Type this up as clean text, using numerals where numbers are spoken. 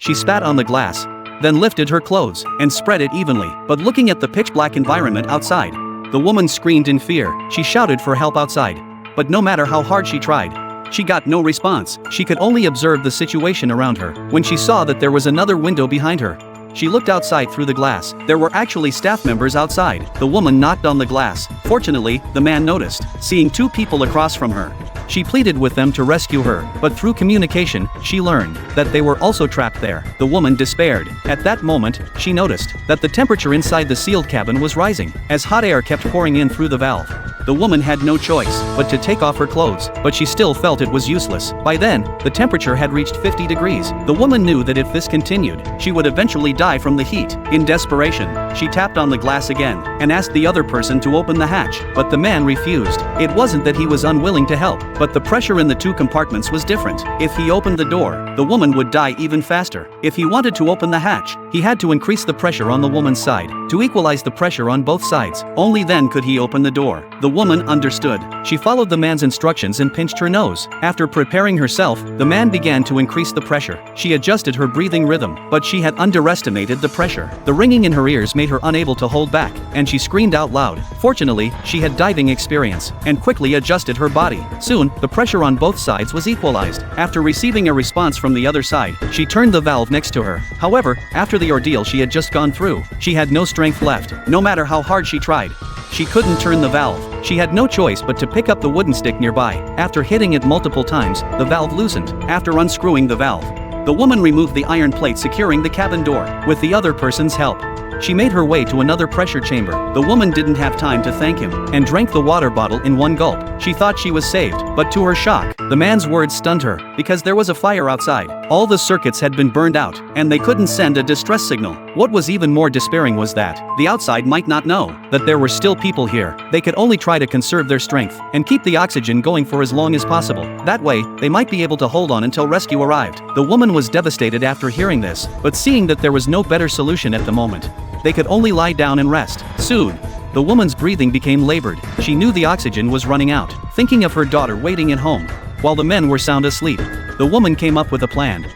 She spat on the glass, then lifted her clothes and spread it evenly. But looking at the pitch-black environment outside, the woman screamed in fear. She shouted for help outside. But no matter how hard she tried, she got no response. She could only observe the situation around her. When she saw that there was another window behind her, she looked outside through the glass. There were actually staff members outside. The woman knocked on the glass. Fortunately, the man noticed. Seeing two people across from her, she pleaded with them to rescue her, but through communication, she learned that they were also trapped there. The woman despaired. At that moment, she noticed that the temperature inside the sealed cabin was rising, as hot air kept pouring in through the valve. The woman had no choice but to take off her clothes, but she still felt it was useless. By then, the temperature had reached 50 degrees. The woman knew that if this continued, she would eventually die from the heat. In desperation, she tapped on the glass again and asked the other person to open the hatch, but the man refused. It wasn't that he was unwilling to help, but the pressure in the two compartments was different. If he opened the door, the woman would die even faster. If he wanted to open the hatch, he had to increase the pressure on the woman's side to equalize the pressure on both sides. Only then could he open the door. The woman understood. She followed the man's instructions and pinched her nose. After preparing herself, the man began to increase the pressure. She adjusted her breathing rhythm, but she had underestimated the pressure. The ringing in her ears made her unable to hold back, and she screamed out loud. Fortunately, she had diving experience and quickly adjusted her body. Soon, the pressure on both sides was equalized. After receiving a response from the other side, she turned the valve next to her. However, after the ordeal she had just gone through, she had no strength left. No matter how hard she tried, she couldn't turn the valve. She had no choice but to pick up the wooden stick nearby. After hitting it multiple times, the valve loosened. After unscrewing the valve, the woman removed the iron plate securing the cabin door. With the other person's help, she made her way to another pressure chamber. The woman didn't have time to thank him and drank the water bottle in one gulp. She thought she was saved, but to her shock, the man's words stunned her because there was a fire outside. All the circuits had been burned out, and they couldn't send a distress signal. What was even more despairing was that the outside might not know that there were still people here. They could only try to conserve their strength and keep the oxygen going for as long as possible. That way, they might be able to hold on until rescue arrived. The woman was devastated after hearing this, but seeing that there was no better solution at the moment, they could only lie down and rest. Soon, the woman's breathing became labored. She knew the oxygen was running out. Thinking of her daughter waiting at home, while the men were sound asleep, the woman came up with a plan.